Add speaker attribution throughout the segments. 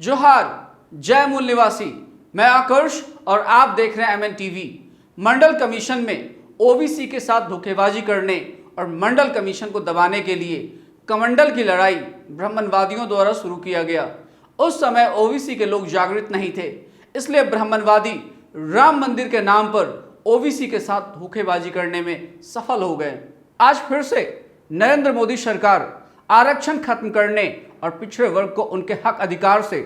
Speaker 1: जोहार, जय मूल निवासी। मैं आकर्ष और आप देख रहे हैं MN टीवी। मंडल कमीशन में ओबीसी के साथ धोखेबाजी करने और मंडल कमीशन को दबाने के लिए कमंडल की लड़ाई ब्राह्मणवादियों द्वारा शुरू किया गया। उस समय ओबीसी के लोग जागृत नहीं थे, इसलिए ब्राह्मणवादी राम मंदिर के नाम पर ओबीसी के साथ धोखेबाजी करने में सफल हो गए। आज फिर से नरेंद्र मोदी सरकार आरक्षण खत्म करने और पिछड़े वर्ग को उनके हक अधिकार से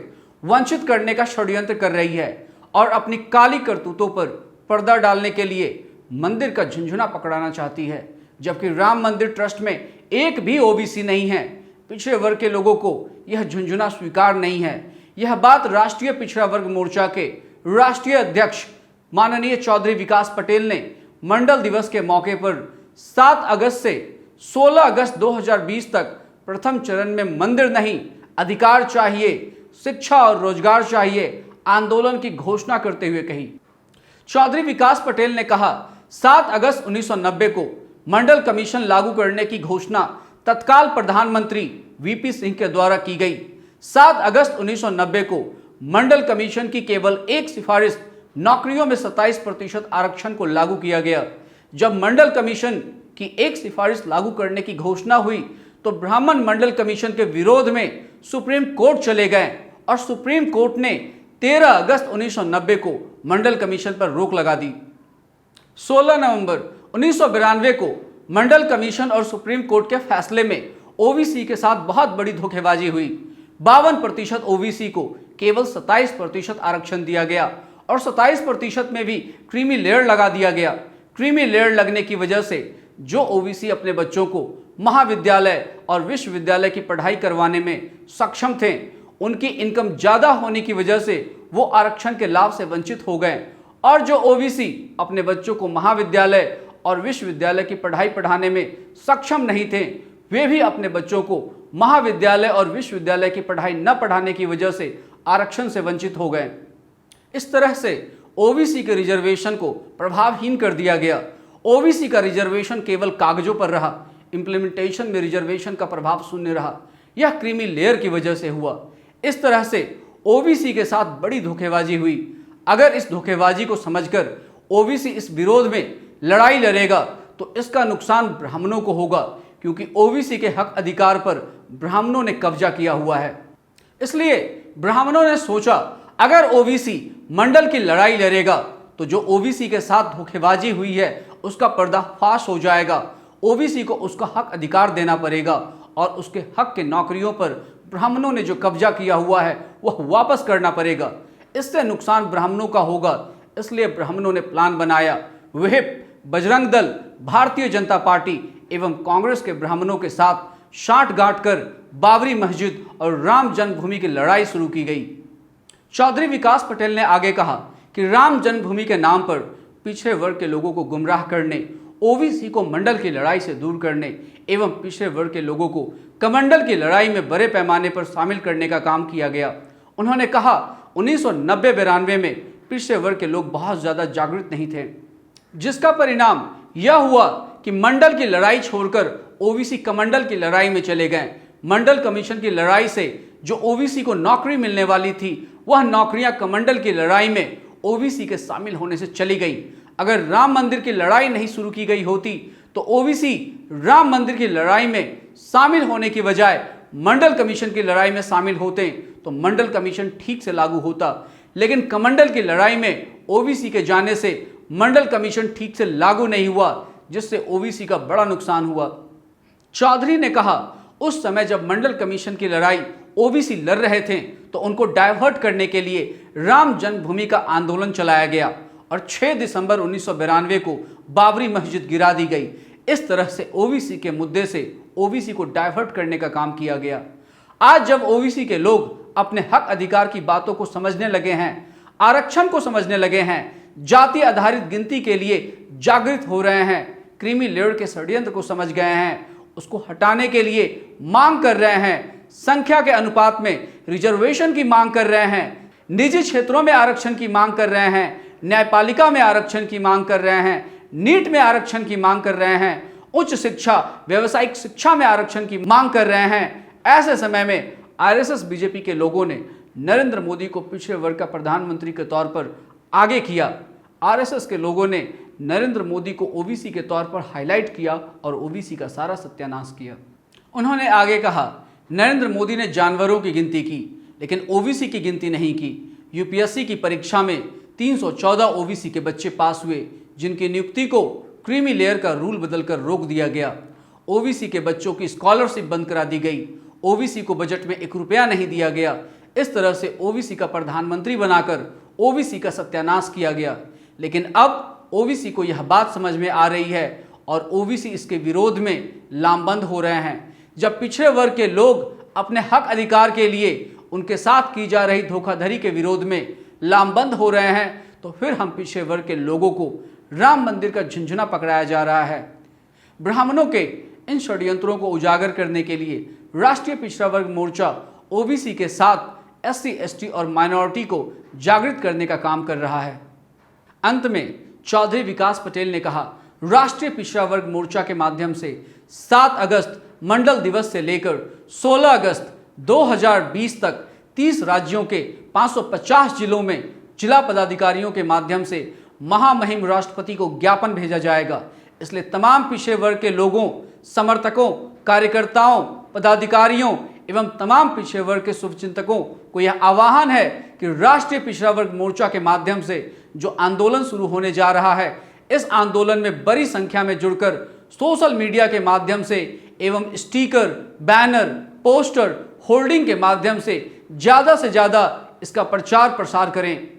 Speaker 1: वंचित करने का षड्यंत्र कर रही है और अपनी काली करतूतों पर पर्दा डालने के लिए मंदिर का झुंझुना पकड़ाना चाहती है। जबकि राम मंदिर ट्रस्ट में एक भी ओबीसी नहीं है। पिछड़े वर्ग के लोगों को यह झुंझुना स्वीकार नहीं है। यह बात राष्ट्रीय पिछड़ा वर्ग मोर्चा के राष्ट्रीय अध्यक्ष माननीय चौधरी विकास पटेल ने मंडल दिवस के मौके पर 7 अगस्त से 16 अगस्त 2020 तक प्रथम चरण में मंदिर नहीं, अधिकार चाहिए, शिक्षा और रोजगार चाहिए आंदोलन की घोषणा करते हुए कही। चौधरी विकास पटेल ने कहा, 7 अगस्त 1990 को मंडल कमीशन लागू करने की घोषणा तत्काल प्रधानमंत्री वीपी सिंह के द्वारा की गई। 7 अगस्त 1990 को मंडल कमीशन की केवल एक सिफारिश नौकरियों में 27% आरक्षण को लागू किया गया। जब मंडल कमीशन की एक सिफारिश लागू करने की घोषणा हुई तो ब्राह्मण मंडल कमीशन के विरोध में सुप्रीम कोर्ट चले गए और सुप्रीम कोर्ट ने 13 अगस्त 1990 को मंडल कमीशन पर रोक लगा दी। 16 नवंबर 1992 को मंडल कमीशन और सुप्रीम कोर्ट के फैसले में ओबीसी के साथ बहुत बड़ी धोखेबाजी हुई। 52% ओबीसी को केवल 27% आरक्षण दिया गया और 27% में भी क्रीमी लेयर लगा दिया गया। क्रीमी लेयर लगने की वजह से जो ओबीसी अपने बच्चों को महाविद्यालय और विश्वविद्यालय की पढ़ाई करवाने में सक्षम थे, उनकी इनकम ज्यादा होने की वजह से वो आरक्षण के लाभ से वंचित हो गए और जो ओबीसी अपने बच्चों को महाविद्यालय और विश्वविद्यालय की पढ़ाई पढ़ाने में सक्षम नहीं थे, वे भी अपने बच्चों को महाविद्यालय और विश्वविद्यालय की पढ़ाई न पढ़ाने की वजह से आरक्षण से वंचित हो गए। इस तरह से ओबीसी के रिजर्वेशन को प्रभावहीन कर दिया गया। ओबीसी का रिजर्वेशन केवल कागजों पर रहा, इंप्लीमेंटेशन में रिजर्वेशन का प्रभाव शून्य रहा। यह क्रीमी लेयर की वजह से हुआ। इस तरह से ओबीसी के साथ बड़ी धोखेबाजी हुई। अगर इस धोखेबाजी को समझकर ओबीसी इस विरोध में लड़ाई लड़ेगा तो इसका नुकसान ब्राह्मणों को होगा, क्योंकि ओबीसी के हक अधिकार पर ब्राह्मणों ने कब्जा किया हुआ है। इसलिए ब्राह्मणों ने सोचा, अगर ओबीसी मंडल की लड़ाई लड़ेगा तो जो ओबीसी के साथ धोखेबाजी हुई है उसका पर्दाफाश हो जाएगा। ओबीसी को उसका हक अधिकार देना पड़ेगा और उसके हक के नौकरियों पर ब्राह्मणों ने जो कब्जा किया हुआ है वह वापस करना पड़ेगा। इससे नुकसान ब्राह्मणों का होगा। इसलिए ब्राह्मणों ने प्लान बनाया। विहिप, बजरंग दल, भारतीय जनता पार्टी एवं कांग्रेस के ब्राह्मणों के साथ साठगांठ कर बाबरी मस्जिद और राम जन्मभूमि की लड़ाई शुरू की गई। चौधरी विकास पटेल ने आगे कहा कि राम जन्मभूमि के नाम पर पिछड़े वर्ग के लोगों को गुमराह करने, ओबीसी को मंडल की लड़ाई से दूर करने एवं पिछड़े वर्ग के लोगों को कमंडल की लड़ाई में बड़े पैमाने पर शामिल करने का काम किया गया। उन्होंने कहा, 1990-92 में पिछड़े वर्ग के लोग बहुत ज्यादा जागृत नहीं थे, जिसका परिणाम यह हुआ कि मंडल की लड़ाई छोड़कर ओबीसी कमंडल की लड़ाई में चले गए। मंडल कमीशन की लड़ाई से जो ओबीसी को नौकरी मिलने वाली थी वह नौकरियां कमंडल की लड़ाई में ओबीसी के शामिल होने से चली गई। अगर राम मंदिर की लड़ाई नहीं शुरू की गई होती तो ओबीसी राम मंदिर की लड़ाई में शामिल होने की बजाय मंडल कमीशन की लड़ाई में शामिल होते तो मंडल कमीशन ठीक से लागू होता। लेकिन कमंडल की लड़ाई में ओबीसी के जाने से मंडल कमीशन ठीक से लागू नहीं हुआ, जिससे ओबीसी का बड़ा नुकसान हुआ। चौधरी ने कहा, उस समय जब मंडल कमीशन की लड़ाई ओबीसी लड़ रहे थे तो उनको डाइवर्ट करने के लिए राम जन्मभूमि का आंदोलन चलाया गया और 6 दिसंबर 1992 को बाबरी मस्जिद गिरा दी गई। इस तरह से ओबीसी के मुद्दे से ओबीसी को डाइवर्ट करने का काम किया गया। आज जब ओबीसी के लोग अपने हक अधिकार की बातों को समझने लगे हैं, आरक्षण को समझने लगे हैं, जाति आधारित गिनती के लिए जागृत हो रहे हैं, क्रीमी लेयर के षड्यंत्र को समझ गए हैं, उसको हटाने के लिए मांग कर रहे हैं, संख्या के अनुपात में रिजर्वेशन की मांग कर रहे हैं, निजी क्षेत्रों में आरक्षण की मांग कर रहे हैं, न्यायपालिका में आरक्षण की मांग कर रहे हैं, नीट में आरक्षण की मांग कर रहे हैं, उच्च शिक्षा, व्यावसायिक शिक्षा में आरक्षण की मांग कर रहे हैं। ऐसे समय में आरएसएस बीजेपी के लोगों ने नरेंद्र मोदी को पिछड़े वर्ग का प्रधानमंत्री के तौर पर आगे किया। आरएसएस के लोगों ने नरेंद्र मोदी को ओबीसी के तौर पर हाईलाइट किया और ओबीसी का सारा सत्यानाश किया। उन्होंने आगे कहा, नरेंद्र मोदी ने जानवरों की गिनती की लेकिन ओबीसी की गिनती नहीं की। यूपीएससी की परीक्षा में 314 ओबीसी के बच्चे पास हुए, जिनकी नियुक्ति को क्रीमी लेयर का रूल बदलकर रोक दिया गया। ओबीसी के बच्चों की स्कॉलरशिप बंद करा दी गई। ओबीसी को बजट में 1 रुपया नहीं दिया गया। इस तरह से ओबीसी का प्रधानमंत्री बनाकर ओबीसी का सत्यानाश किया गया। लेकिन अब ओबीसी को यह बात समझ में आ रही है और ओबीसी इसके विरोध में लामबंद हो रहे हैं। जब पिछड़े वर्ग के लोग अपने हक अधिकार के लिए उनके साथ की जा रही धोखाधड़ी के विरोध में लामबंद हो रहे हैं, तो फिर हम पिछड़े वर्ग के लोगों को राम मंदिर का झुंझुना पकड़ाया जा रहा है। ब्राह्मणों के इन षड्यंत्रों को उजागर करने के लिए राष्ट्रीय पिछड़ा वर्ग मोर्चा ओबीसी के साथ एससी, एसटी और माइनॉरिटी को जागृत करने का काम कर रहा है। अंत में चौधरी विकास पटेल ने कहा, राष्ट्रीय पिछड़ा वर्ग मोर्चा के माध्यम से 7 अगस्त मंडल दिवस से लेकर 16 अगस्त 2020 तक 30 राज्यों के 550 जिलों में जिला पदाधिकारियों के माध्यम से महामहिम राष्ट्रपति को ज्ञापन भेजा जाएगा। इसलिए तमाम पिछड़े वर्ग के लोगों, समर्थकों, कार्यकर्ताओं, पदाधिकारियों एवं तमाम पिछड़े वर्ग के शुभचिंतकों को यह आह्वान है कि राष्ट्रीय पिछड़ा वर्ग मोर्चा के माध्यम से जो आंदोलन शुरू होने जा रहा है, इस आंदोलन में बड़ी संख्या में जुड़कर सोशल मीडिया के माध्यम से एवं स्टिकर, बैनर, पोस्टर, होर्डिंग के माध्यम से ज़्यादा इसका प्रचार प्रसार करें।